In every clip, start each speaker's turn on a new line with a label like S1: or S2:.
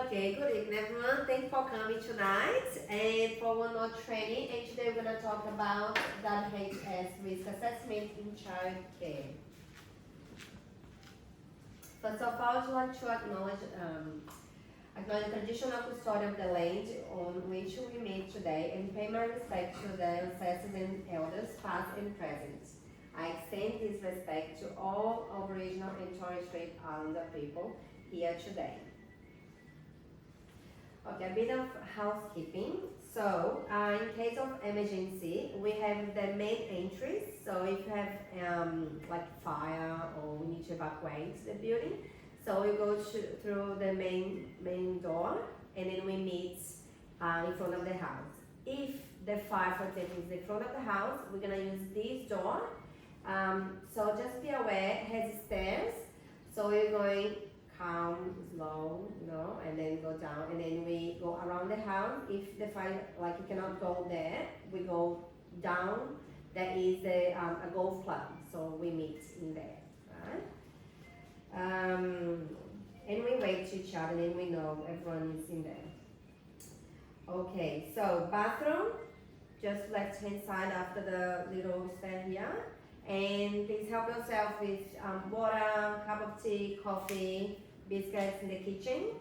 S1: Okay, good evening everyone. Thanks for coming tonight and for one more training. And today we're going to talk about WHS risk assessment in child care. First of all, I'd like to acknowledge the traditional custodian of the land on which we meet today and pay my respect to the ancestors and elders, past and present. I extend this respect to all Aboriginal and Torres Strait Islander people here today. Okay, a bit of housekeeping. So, in case of emergency, we have the main entries. So, if you have like fire or we need to evacuate the building, so we go through the main door and then we meet in front of the house. If the fire, for example, is in front of the house, we're gonna use this door. So just be aware, it has stairs. So we're going calm, slow, and then go down, and then we go around the house. If the fire, like you cannot go there, we go down. There is a golf club, so we meet in there, right? And we wait to each other, and we know everyone is in there. Okay, so bathroom, just left hand side after the little stand here. And please help yourself with water, cup of tea, coffee, biscuits in the kitchen.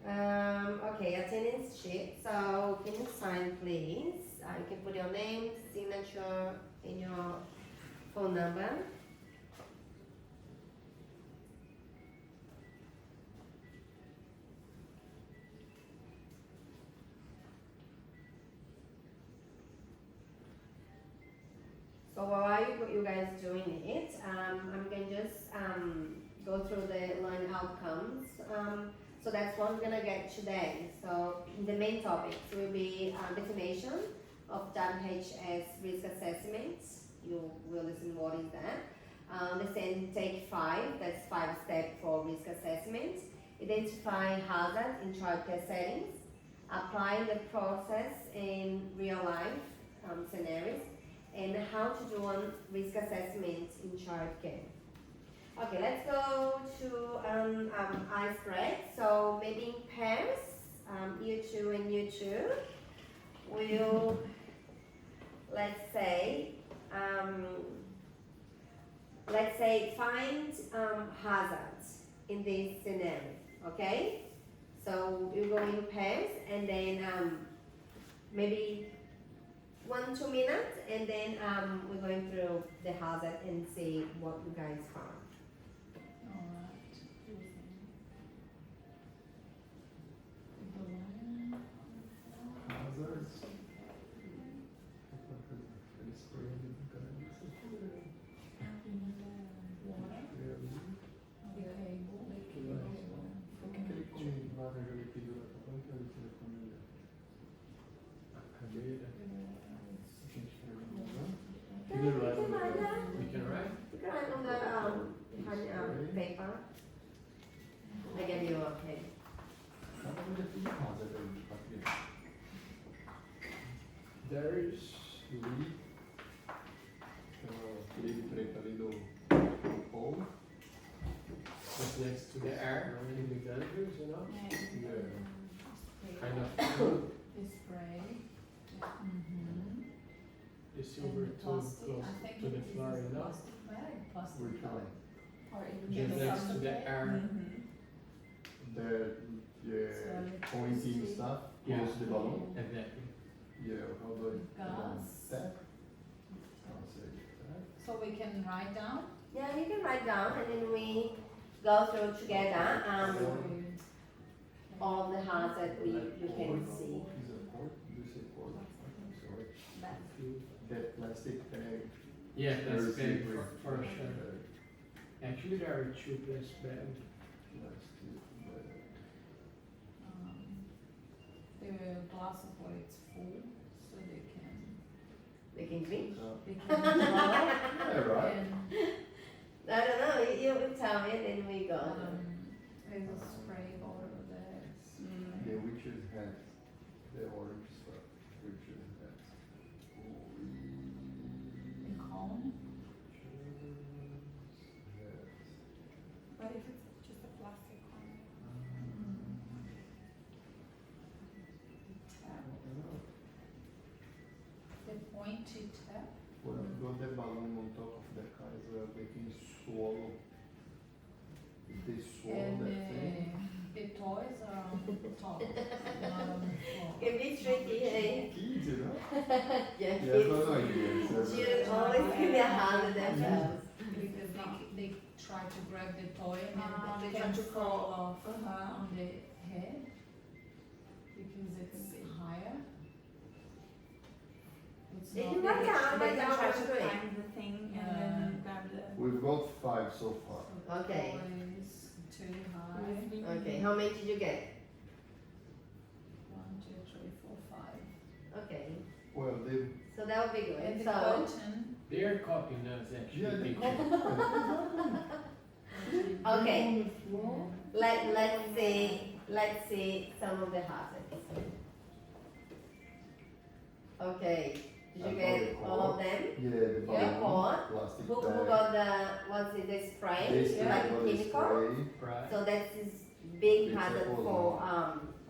S1: Okay, attendance sheet. So can you sign please? You can put your name, signature, and your phone number. So while you guys doing it, I'm going to just go through the learn outcomes. So that's what we're gonna get today. So the main topics will be definition of WHS risk assessment. You will listen what is that. Then take 5, that's 5 steps for risk assessment. Identify hazard in childcare settings. Apply the process in real life scenarios. And how to do one risk assessment in childcare. Okay, let's go to ice break. So maybe in pairs, you 2 and you 2 will, let's say find hazards in this scenario. Okay, so you go in pairs and then maybe 1-2 minutes, and then we're going through the hazard and see what you guys found.
S2: Hazards.
S1: You can write on the paper. I give you a pen.
S2: There is lead. Lead preta ali do pole.
S3: Just next to the air in the gutters,
S2: Yeah.
S3: kind of
S4: The spray.
S3: the silver too close to the floor,
S4: Plastic bag, plastic
S2: Which
S4: bag.
S2: one?
S4: Or even
S3: Just
S4: the
S3: next to
S4: plastic
S3: the
S4: bag.
S3: air.
S2: The pointing stuff.
S3: Yeah.
S2: Close the balloon.
S3: Exactly.
S2: Yeah, how do I
S4: Gas.
S2: tap?
S4: So we can write down.
S1: Yeah, you can write down, and then we go through together all the hazard you can see.
S2: Is a port? You say port? Sorry.
S4: That.
S2: That plastic bag.
S3: Yeah, that's
S2: Plastic
S3: big
S2: with-
S3: for sure. Actually, there are 2 plastic bags.
S2: Plastic bag.
S4: The glass of water is full, so they can
S1: They can drink.
S4: draw.
S2: Yeah, right.
S4: And
S1: I don't know, you tell me, and then we go.
S4: there's a spray bottle there.
S2: The witch's hat. The orange stuff. Witch's hat.
S4: And cone.
S2: Witch's hat.
S5: But if it's just a plastic one.
S4: pointy tap.
S2: When you got the balloon on top of the car as well, they can swallow. If they swallow
S4: And
S2: that thing.
S4: the toys are on top, not on the floor.
S1: Can be tricky, hey?
S2: Kids, you know?
S1: Yeah,
S2: Yeah,
S1: kids.
S2: no, no, yes.
S1: Children always can be hard at themselves.
S4: Because they try to grab the toy and then
S5: They
S4: they
S5: try
S4: can
S5: to
S4: fall
S5: fall
S4: off on the head because it's higher. It's
S1: They
S4: not.
S1: can run down,
S5: They
S1: run
S5: can
S1: down,
S5: try
S1: run
S5: to
S1: through it.
S5: climb the thing and then grab the.
S2: We've got 5 so far.
S4: So the
S1: Okay.
S4: toy is too high.
S1: Okay, how many did you get?
S4: 1, 2, 3, 4, 5.
S1: Okay,
S2: Well, they,
S1: so that would be good.
S4: And the
S1: So,
S4: button.
S3: They're copying us actually.
S2: yeah, they
S3: picture.
S1: okay,
S2: on the floor.
S1: let's see some of the hazards. Okay, did you
S2: I got
S1: get
S2: it
S1: all of them?
S2: Yeah, the
S1: Yeah,
S2: balloon,
S1: cord.
S2: plastic
S1: Who
S2: bag.
S1: got the, what's it, the spray,
S2: This thing
S1: like
S2: got the
S1: chemical?
S2: spray.
S3: Right.
S1: So that's this big
S2: It's a
S1: hazard
S2: whole
S1: for,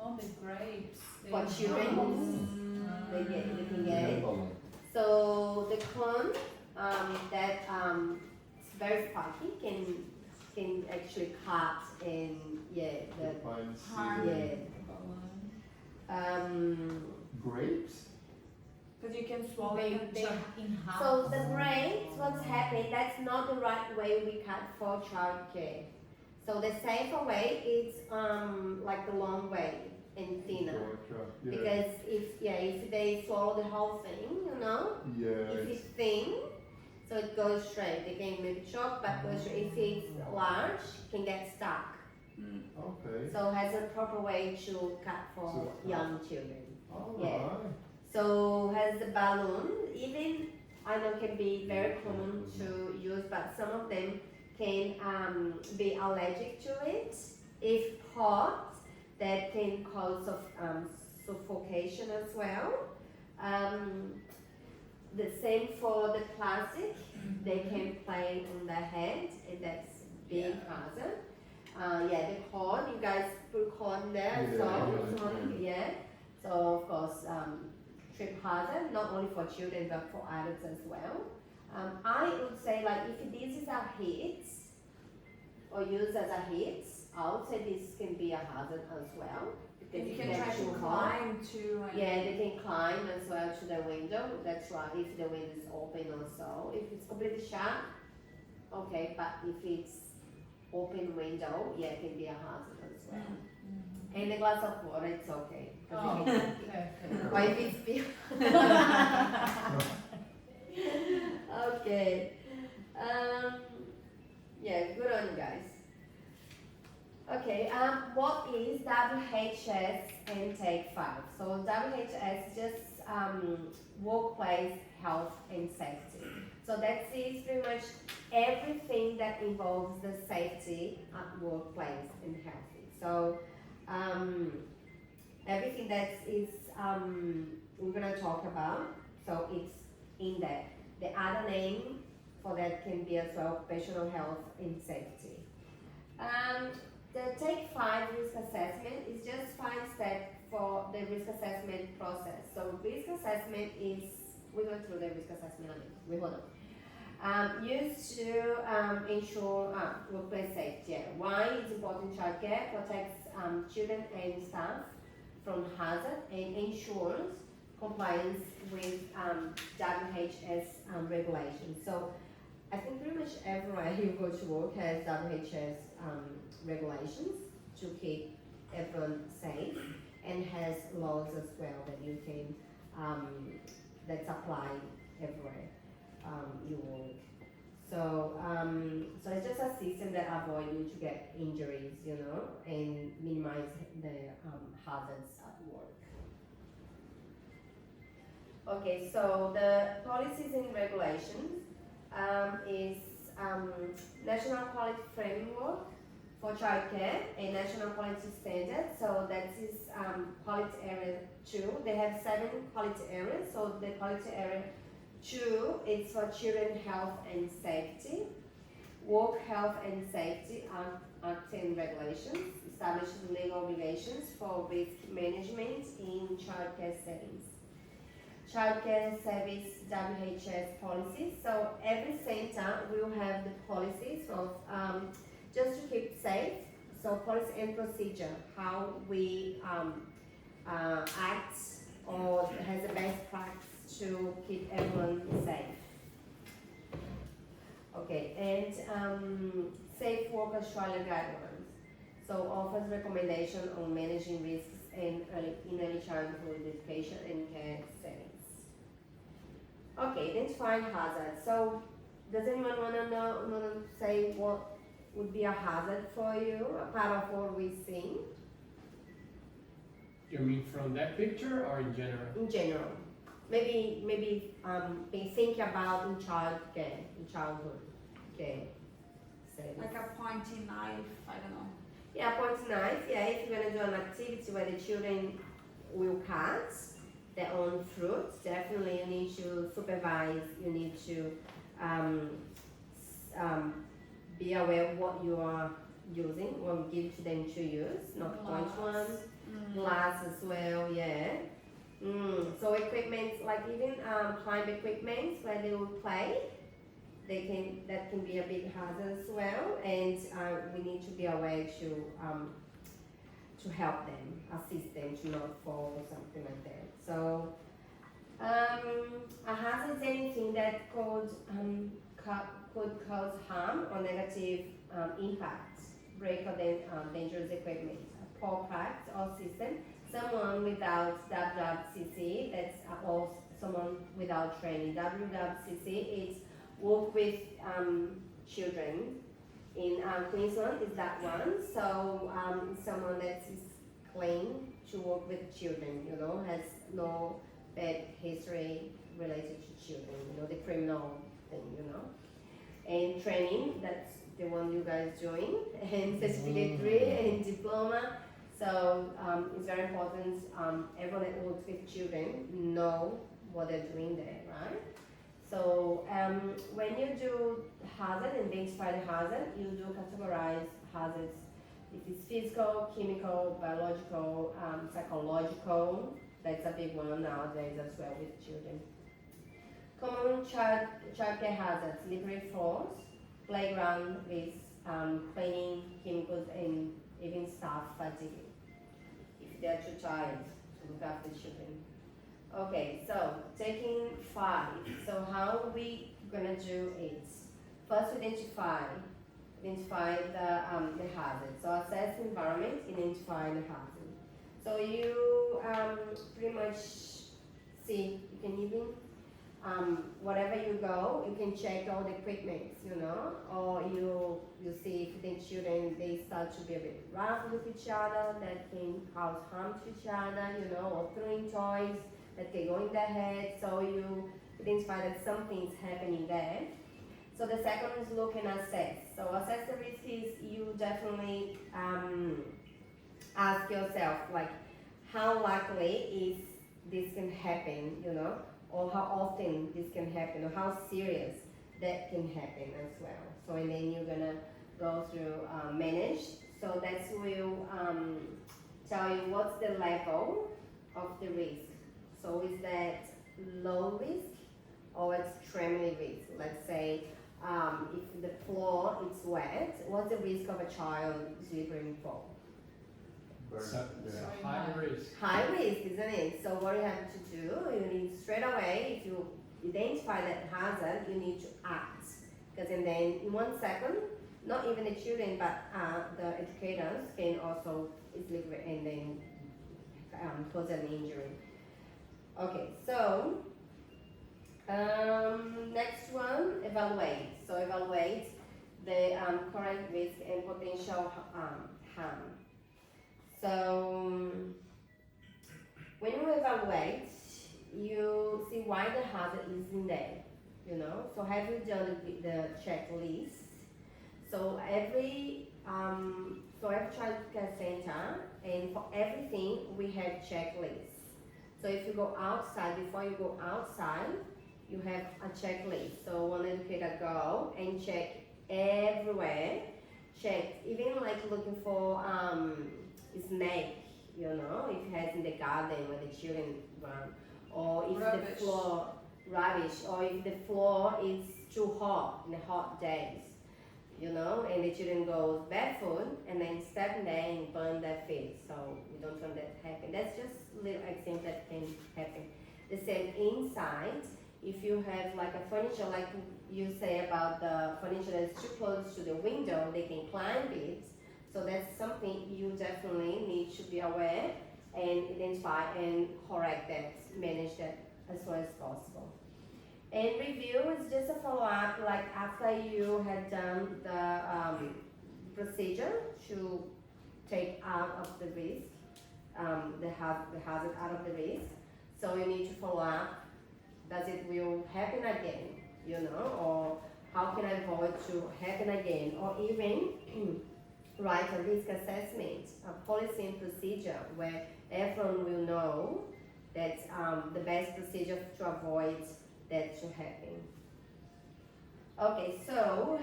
S4: Oh, the grapes.
S1: For children? they can get
S2: Yeah,
S1: it.
S2: balloon.
S1: So the cone, that, it's very spiky, can actually cut and, yeah,
S2: The
S1: the,
S2: pine
S5: Hard.
S2: seed.
S1: yeah.
S2: Grapes?
S5: Because you can swallow
S4: They,
S5: it.
S4: they in half.
S1: So the grapes, what's happening, that's not the right way we cut for childcare. So the safer way is, like the long way and thinner.
S2: Gotcha. Yeah.
S1: Because if they swallow the whole thing, you know,
S2: Yeah,
S1: if
S2: it's,
S1: it's thin, so it goes straight. They can maybe choke, but goes straight. If it's large, it can get stuck.
S2: okay.
S1: So has a proper way to cut for
S2: So cut.
S1: young children.
S2: Alright.
S1: Yeah. So has the balloon, even I know can be very common to use, but some of them can be allergic to it. If hot, that can cause of suffocation as well. The same for the plastic, they can play on the head, and that's big hazard. Yeah, the cord, you guys put cord in there,
S2: Yeah,
S1: so
S2: yeah,
S1: yeah. So of course, trip hazard, not only for children but for adults as well. I would say like if this is a hit or used as a hit, I would say this can be a hazard as well. Because
S5: You
S1: if
S5: can
S1: they
S5: try to
S1: actually
S5: climb too. And
S1: yeah, they can climb as well to the window. That's right, if the window is open also. If it's completely shut, okay, but if it's open window, yeah, it can be a hazard as well. And a glass of water, it's okay. 'cause
S4: Oh,
S1: you can
S4: okay,
S1: drink it.
S4: okay.
S1: But if it's beer. Okay. Yeah, good on you guys. Okay, what is WHS and Take 5? So WHS is just workplace health and safety. So that is pretty much everything that involves the safety at workplace and healthy. So everything that is we're gonna talk about. So it's in there. The other name for that can be as well occupational health and safety. The Take 5 risk assessment is just 5 steps for the risk assessment process. So risk assessment is, we went through the risk assessment, hold on. Used to ensure workplace safety. Yeah. Why it's important? Childcare protects children and staff from hazard and ensures compliance with WHS regulations. So I think pretty much everywhere you go to work has WHS regulations to keep everyone safe, and has laws as well that you can that's applied everywhere you work. So so it's just a system that avoid you to get injuries, you know, and minimize the hazards at work. Okay, so the policies and regulations is National Quality Framework for Childcare and National Quality Standards. So that is quality area 2. They have 7 quality areas. So the quality area 2 is for children health and safety. Work health and safety Act and regulations establishes legal obligations for risk management in childcare settings. childcare service WHS policies. So every center will have the policies of just to keep safe. So policy and procedure, how we act or has the best practice to keep everyone safe. Okay, and Safe Work Australia guidelines. So offers recommendation on managing risks in early childhood education and care settings. Okay, identifying hazards. So does anyone wanna say what would be a hazard for you, a part of what we see
S3: You mean from that picture or in general?
S1: in general? Maybe be thinking about in childcare, in childhood. Okay.
S5: Like a pointy knife, I don't know.
S1: Yeah, point knife. Yeah, if you're gonna do an activity where the children will cut their own fruit, definitely you need to supervise. You need to be aware of what you are using, or give to them to use, not point one. Glass as well, yeah. So equipment, like even climb equipment where they will play, that can be a big hazard as well, and we need to be aware to help them, assist them to not fall or something like that. So a hazard is anything that could cause harm or negative impact, break or dangerous equipment, a poor practice or system, someone without WWCC, that's or someone without training. WWCC is work with children. In Queensland is that one. So someone that is clean to work with children, you know, has no bad history related to children, you know, the criminal thing, you know. And training, that's the one you guys doing, and certificate 3 and diploma. So it's very important, everyone that works with children know what they're doing there, right? So when you do hazard, identify the hazard, you do categorize hazards. If it's physical, chemical, biological, psychological, that's a big one nowadays as well with children. Common childcare hazards, slippery floors, playground with cleaning, chemicals, and even staff fatigue. If they're too tired to look after children. Okay, so taking 5. So how are we gonna do it? First, identify the hazard. So assess the environment, identify the hazard. So you pretty much see, you can even wherever you go, you can check all the equipment, you know, or you see if the children they start to be a bit rough with each other, that can cause harm to each other, you know, or throwing toys that can go in their head. So you identify that something's happening there. So the second is look and assess. So assess the risk is you definitely ask yourself like how likely is this can happen, you know, or how often this can happen, or how serious that can happen as well. So and then you're gonna go through manage. So that will tell you what's the level of the risk. So is that low risk or extremely risk? Let's say if the floor is wet, what's the risk of a child slipping and fall?
S3: So high risk.
S1: High risk, isn't it? So what you have to do, you need straight away, if you identify that hazard, you need to act. Because and then in 1 second, not even the children, but the educators can also slip and then cause an injury. Okay, so next one, evaluate. So evaluate the current risk and potential harm. So when you evaluate, you see why the hazard is in there, you know. So have you done the checklist? So every childcare center, and for everything we have checklists. So if you go outside, before you go outside, you have a checklist. So one educator go and check everywhere. Check, even like looking for snake, you know, if it has in the garden where the children run, or if the
S4: Rubbish.
S1: floor rubbish, or if the floor is too hot in the hot days, you know, and the children go barefoot and then step in there and burn their feet. So we don't want that to happen. That's just little examples that can happen. The same inside, if you have like a furniture, like you say about the furniture that's too close to the window, they can climb it. So that's something you definitely need to be aware and identify and correct that, manage that as soon as possible. And review is just a follow-up, like after you had done the procedure to take out of the risk, the hazard out of the risk. So you need to follow up. Does it will happen again, you know, or how can I avoid to happen again, or even write a risk assessment, a policy and procedure where everyone will know that the best procedure to avoid that to happen. Okay, so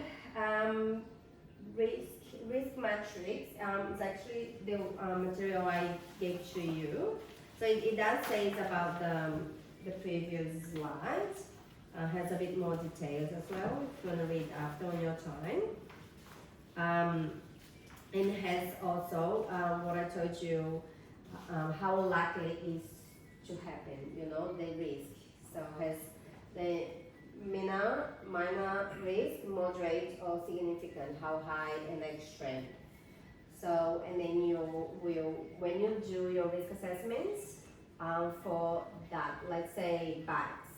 S1: risk matrix is actually the material I gave to you. So it does say about the previous slide. Has a bit more details as well. If you want to read after on your time. And has also what I told you, how likely it is to happen. You know, the risk. So has the minor risk, moderate or significant, how high and extreme. So, and then you will, when you do your risk assessments for that, let's say bikes,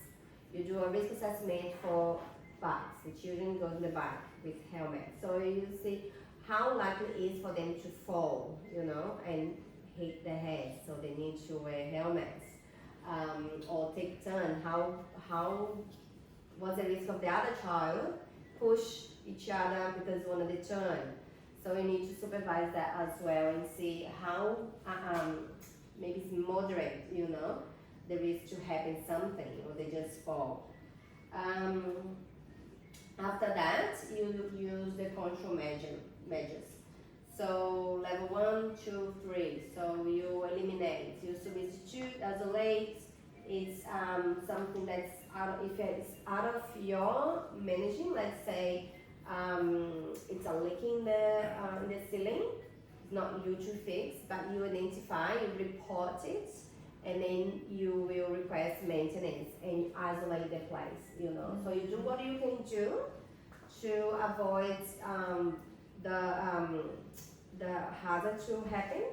S1: you do a risk assessment for bikes. The children go to the bike with helmet. So you see how likely it is for them to fall, you know, and hit their head. So they need to wear helmets. Or take turn, how what's the risk of the other child push each other because one of the turn. So you need to supervise that as well and see how maybe it's moderate, you know, the risk to happen something or they just fall. After that, you use the control measures. So level 1, 2, 3. So you eliminate, you substitute, isolate. It's something that's if it's out of your managing. Let's say it's a leak in the ceiling. It's not you to fix, but you identify, you report it, and then you will request maintenance and isolate the place. You know, so you do what you can do to avoid the hazard to happen,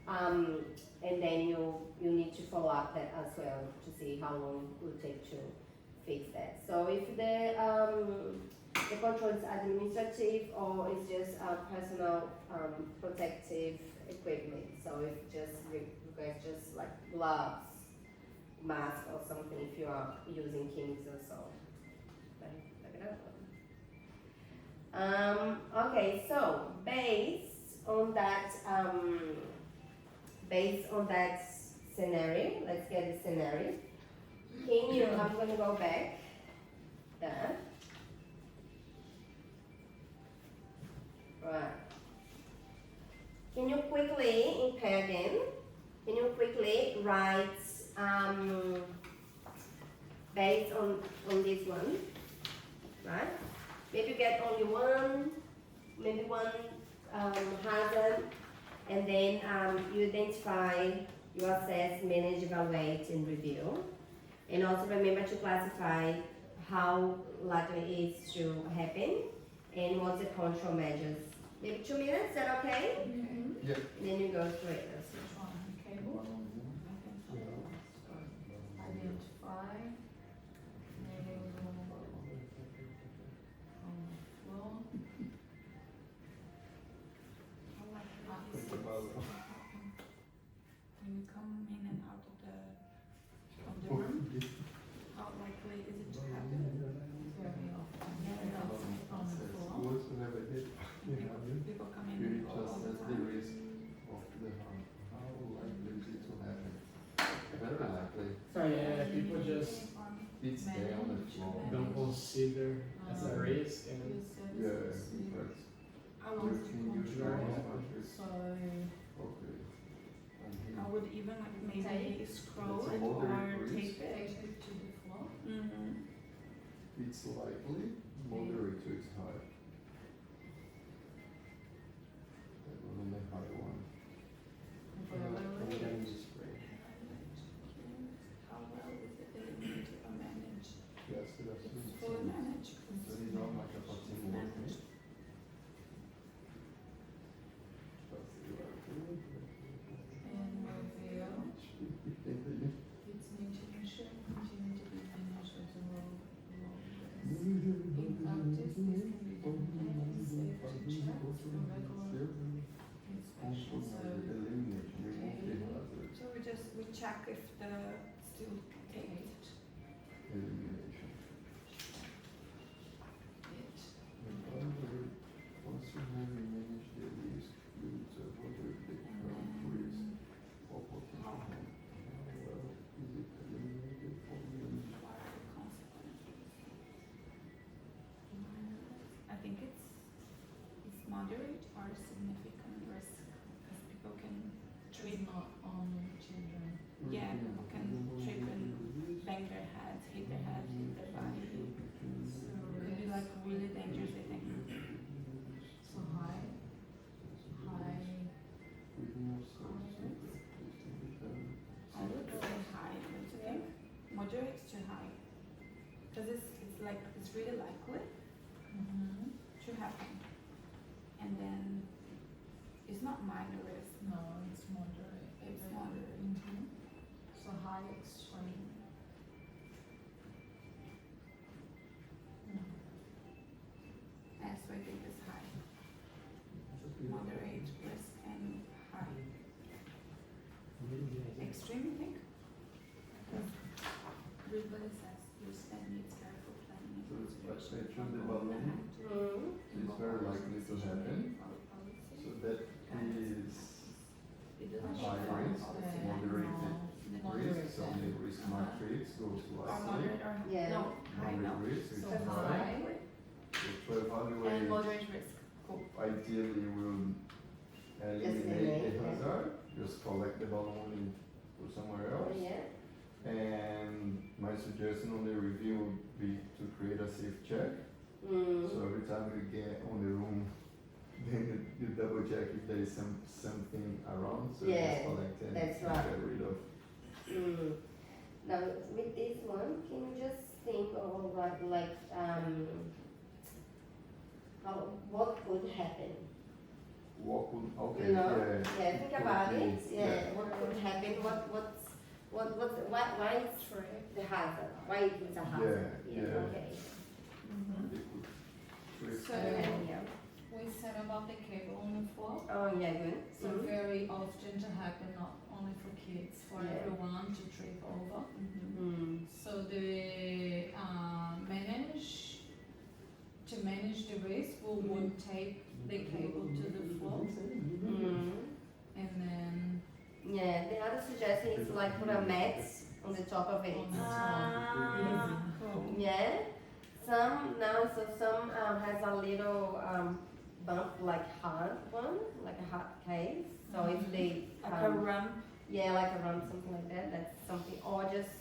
S1: and then you need to follow up that as well to see how long it will take to fix that. So if the control is administrative or it's just personal protective equipment, so if just request just like gloves, mask or something if you are using chemics or so. Okay, so based on that scenario, let's get the scenario. Can you, I'm going to go back there. Right. Can you quickly, in pair again, can you quickly write based on this one, right? Maybe you get only one, maybe one hazard, and then you identify, you assess, manage, evaluate, and review. And also remember to classify how likely it is to happen and what's the control measures. Maybe 2 minutes, is that okay?
S2: Yeah.
S1: And then you go through it.
S4: Which one? Cable? Identify. Maybe on the floor.
S2: Think about
S5: When you come in and out of the room, how likely is it to happen?
S4: Very often. Yeah, on the floor.
S2: schools never did.
S5: People come in
S2: You
S5: all
S2: just
S5: the
S2: assess the
S5: time.
S2: risk of the harm. How likely is it to happen? Very likely.
S3: Yeah, people just
S2: It's there on the floor.
S3: don't consider as a risk and
S2: Yeah, but
S5: I
S2: you
S5: would,
S2: can use your own matrix.
S4: So,
S2: Okay. And
S5: I would even like maybe scroll
S2: It's a
S5: it
S2: moderate
S5: or
S2: risk,
S5: tape it.
S4: Take it to the floor.
S5: Mm-hmm.
S2: it's likely, moderate to it's high. That was on the high one.
S5: How well is it eliminated or managed?
S2: Yes, that's
S5: It's fully managed.
S2: So it's not like a possible
S5: Managed.
S4: And reveal. Its nutrition continue to be managed at a low risk. In practice, this can be done and safe to check through regular inspection.
S5: So we check if the still taped.
S2: Elimination.
S4: It
S2: Once you have managed the risk, you will avoid the current risk or potential harm. Well, is it eliminated or managed?
S5: What are the consequences? I think it's moderate or significant risk because people can
S4: is not only children.
S5: Yeah, people can trip and bang their heads, hit their head, hit their body. Could be like really dangerous, I think.
S4: So high.
S5: I would say high, don't you think? Moderate to high. Because it's like, it's really likely
S4: Mm-hmm.
S5: to happen. And then it's not minor risk.
S4: No, it's moderate.
S5: It's moderate.
S4: Mm-hmm. So high extreme. No.
S5: That's why I think it's high. Moderate risk and high. Extreme, you think? Everybody says risk and needs careful planning
S2: So
S5: and
S2: it's like
S5: consideration.
S2: they choose the balloon. It's very likely to happen. So that is high risk, moderated risk, so the risk matrix goes
S5: Or
S2: likely.
S5: moderate or,
S1: Yeah.
S5: no, high, no.
S2: Moderate risk is
S4: So
S2: high.
S4: high.
S2: So to
S5: And
S2: evaluate,
S5: moderate risk, cool.
S2: ideally you will eliminate
S1: eliminate,
S2: the
S1: yeah.
S2: hazard, just collect the balloon and put somewhere else.
S1: Yeah.
S2: And my suggestion on the review would be to create a safe check.
S1: Mm.
S2: So every time you get on the room, then you double check if there is something around, so you
S1: Yeah,
S2: just collect and
S1: that's right.
S2: get rid of.
S1: Now with this one, can you just think of like how what could happen?
S2: What could, okay,
S1: You know?
S2: yeah.
S1: Yeah, think about it.
S2: Please,
S1: Yeah, what could happen? Why is the hazard? Why it's a hazard?
S2: Yeah,
S1: Yeah.
S2: yeah.
S1: Okay.
S5: Mm-hmm.
S2: It could twist
S4: So-
S2: it.
S1: Yeah.
S4: We said about the cable on the floor.
S1: Oh yeah, good.
S4: So very often to happen, not only for kids, for
S1: Yeah.
S4: everyone to trip over.
S1: Mm.
S4: So the to manage the risk, we would tape the cable to the floor
S1: Mm.
S4: and then
S1: Yeah. The other suggestion is like put a mat on the top of it.
S4: on the
S5: Ah,
S4: top.
S5: cool.
S1: Yeah. Some has a little bump like hard one, like a hard case. So if they
S5: Like a rump.
S1: yeah, like a rump, something like that. That's something, or just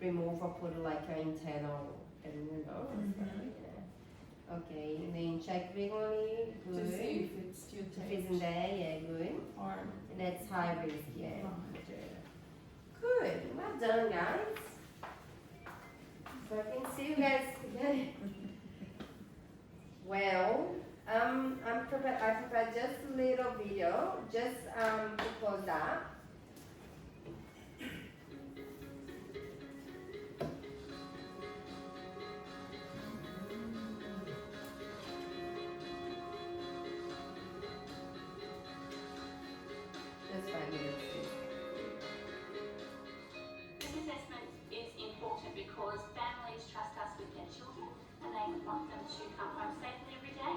S1: remove or put like an internal thing, you know.
S5: Mhm.
S1: Yeah. Okay, and then check regularly.
S4: To
S1: Good.
S4: see if it's still
S1: If it's
S4: taped.
S1: in there, yeah, good.
S5: Or
S1: And that's high risk, yeah.
S4: Right.
S1: Good. Well done, guys. So I can see you guys today. Well, I prepared just a little video, just to close up. Just 5 minutes.
S6: This assessment is important because families trust us with their children and they want them to come home safely every day.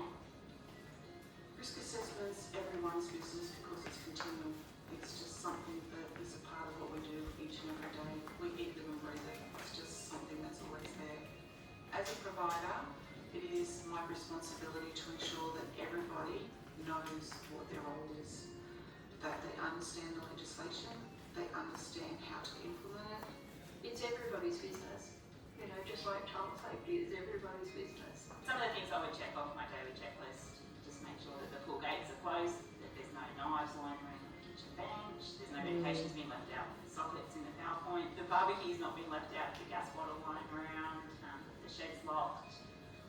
S7: Risk assessments, everyone's business because it's continual. It's just something that is a part of what we do each and every day. We eat, live and breathe it. It's just something that's always there. As a provider, it is my responsibility to ensure that everybody knows what their role is, that they understand the legislation, they understand how to implement it.
S6: It's everybody's business. You know, just like child safety is everybody's business.
S8: Some of the things I would check off my daily checklist, just make sure that the pool gates are closed, that there's no knives lying around the kitchen bench, there's no medications being left out in the sockets in the PowerPoint, the barbecue's not been left out, the gas bottle lying around, the shed's locked,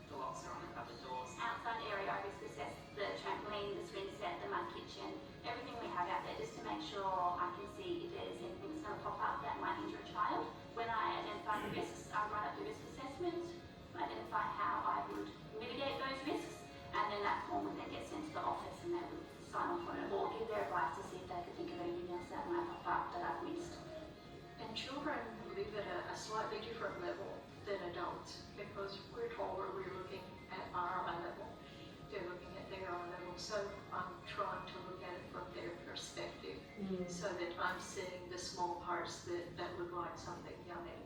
S8: the locks are on the cupboard doors.
S6: Outside area, I risk assess the trampoline, the swing set, the mud kitchen, everything we have out there just to make sure I can see if there's anything that's going to pop up that might injure a child. When I identify the risks, I write up the risk assessment, identify how I would mitigate those risks, and then that form would then get sent to the office and they would sign off on it or give their advice to see if they could think of anything else that might pop up that I've missed.
S9: And children live at a slightly different level than adults because we're told we're looking at our eye level. They're looking at their eye level. So I'm trying to look at it from their perspective so that I'm seeing the small parts that look like something yummy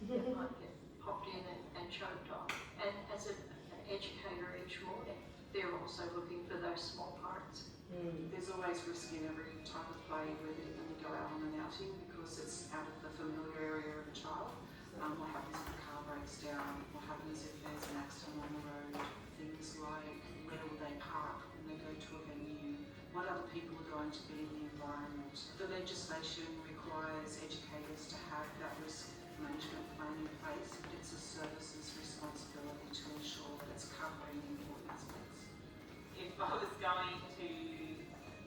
S9: that might get popped in and choked on. And as an educator each morning, they're also looking for those small parts.
S7: There's always risk in every type of play, whether when we go out on an outing, because it's out of the familiar area of a child. What happens if the car breaks down? What happens if there's an accident on the road? Things like where will they park when they go to a venue? What other people are going to be in the environment? The legislation requires educators to have that risk management plan in place, but it's a service's responsibility to ensure that it's covering important aspects.
S8: If I was going to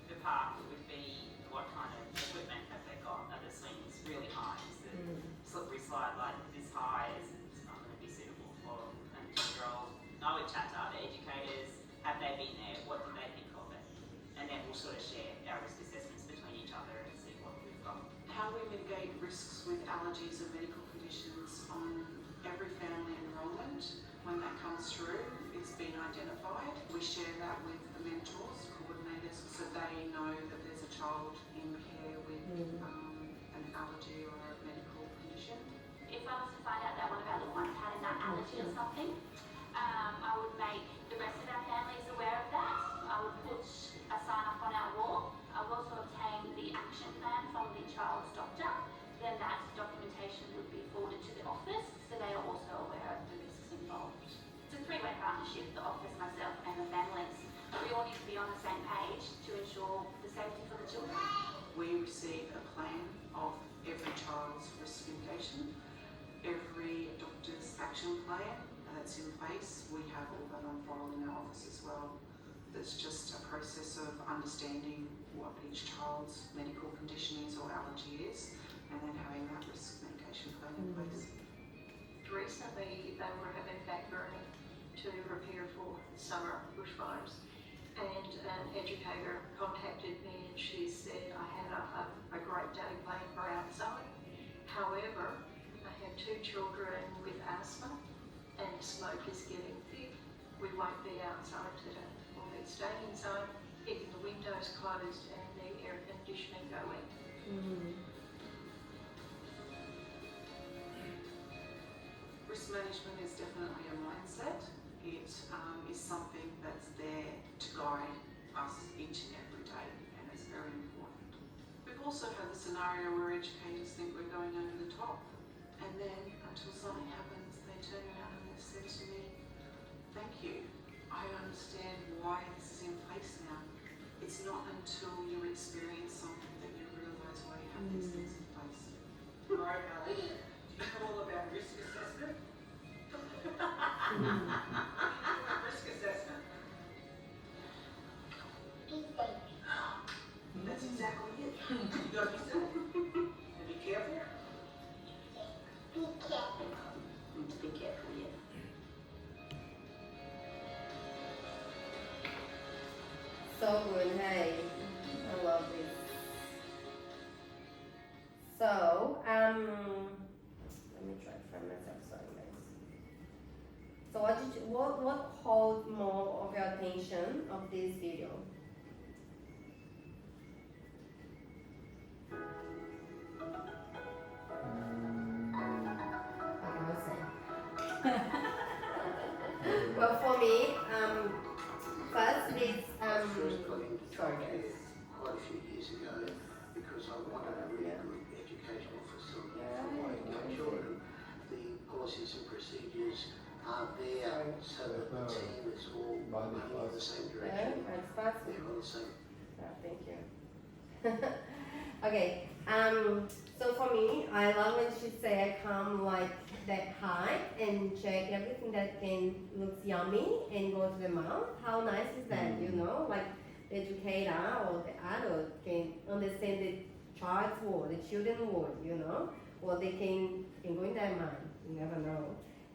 S8: the park, it would be what kind of equipment have they got? Are the swings really high? Is the slippery slide like this high? Is it's not going to be suitable for a 2-year-old? I would chat to other educators. Have they been there? What do they think of it? And then we'll sort of share our risk assessments between each other and see what we've got.
S7: How we mitigate risks with allergies and medical conditions on every family enrolment, when that comes through, it's been identified. We share that with the mentors, coordinators, so they know that there's a child in care with an allergy or a medical condition.
S6: If I was to find out that one of our little ones had a nut allergy or something, I would make the rest of our families aware of that. I would put a sign up on our wall. I would also obtain the action plan from the child's doctor. Then that documentation would be forwarded to the office, so they are also aware of the risks involved. It's a 3-way partnership, the office, myself and the families. We all need to be on the same page to ensure the safety for the children.
S7: We receive a plan of every child's risk mitigation, every doctor's action plan that's in place. We have all that on file in our office as well. It's just a process of understanding what each child's medical condition is or allergy is, and then having that risk mitigation plan in place.
S9: Recently, they were having back burning to prepare for summer bushfires. And an educator contacted me and she said, I had a great day playing for outside. However, I have 2 children with asthma and the smoke is getting thick. We won't be outside today. We'll be staying inside, keeping the windows closed and the air conditioning going.
S7: Risk management is definitely a mindset. It is something that's there to guide us each and every day, and it's very important. We've also had the scenario where educators think we're going over the top, and then until something happens, they turn around and they say to me, thank you, I understand why this is in place now. It's not until you experience something that you realise why you have these things in place.
S8: Right, Ali, do you know all about risk assessment? Risk assessment. That's exactly it. You gotta be safe and be careful. Be careful, yeah.
S1: So good, hey. I love this. So, let me try to find myself, sorry guys. So what called more of your attention of this video? What can I say? Well, for me, first is,
S10: First got into
S1: sorry
S10: childcare
S1: guys.
S10: quite a few years ago because I wanted a really good the same
S1: Yeah,
S10: direction.
S1: that's fast.
S10: They go the same.
S1: Thank you. Okay, so for me, I love when she say I come like that high and check everything that can looks yummy and go to the mouth. How nice is that, you know? Like the educator or the adult can understand the child's word, the children's word, you know? What they can go in their mind, you never know.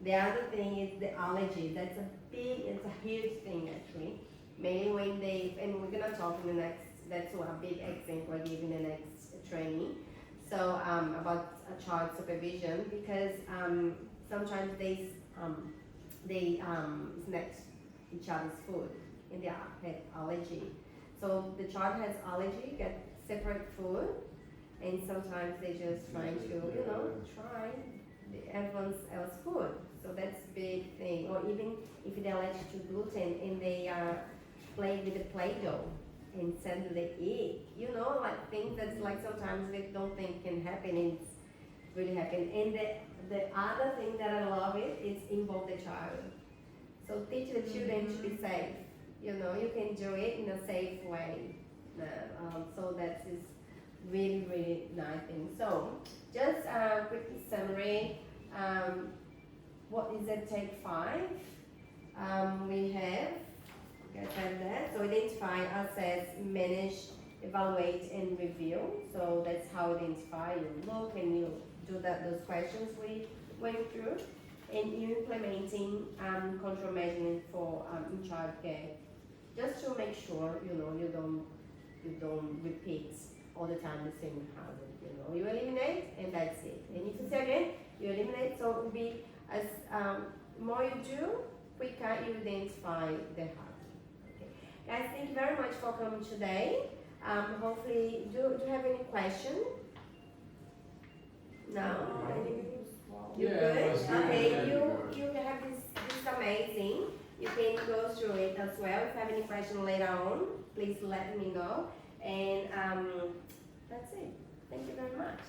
S1: The other thing is the allergy. That's it's a huge thing actually. Mainly when they, and we're gonna talk in the next, that's a big example I give in the next training. So about a child supervision, because sometimes they snack each other's food and they have allergy. So the child has allergy, get separate food, and sometimes they just trying to, you know, try everyone else's food. So that's a big thing. Or even if they're allergic to gluten and they play with the Play-Doh and suddenly eat, you know, like things that's like sometimes they don't think can happen and it's really happen. And the other thing that I love is involve the child. So teach the children to be safe. You know, you can do it in a safe way. So that is really, really nice thing. So just a quick summary. What is at take 5? We have that. So identify, assess, manage, evaluate, and review. So that's how identify. You look and you do those questions we went through. And you implementing control measurement for in childcare, just to make sure you know you don't repeat all the time the same hazard. You know, you eliminate and that's it. And if you say again, you eliminate. So it will be as more you do, quicker you identify the hazard. Okay, guys, thank you very much for coming today. Hopefully, do you have any question? No. You
S2: Yeah,
S1: good?
S2: it was good.
S1: Okay,
S2: Very
S1: you
S2: good.
S1: have this amazing. You can go through it as well. If you have any question later on, please let me know. And that's it. Thank you very much.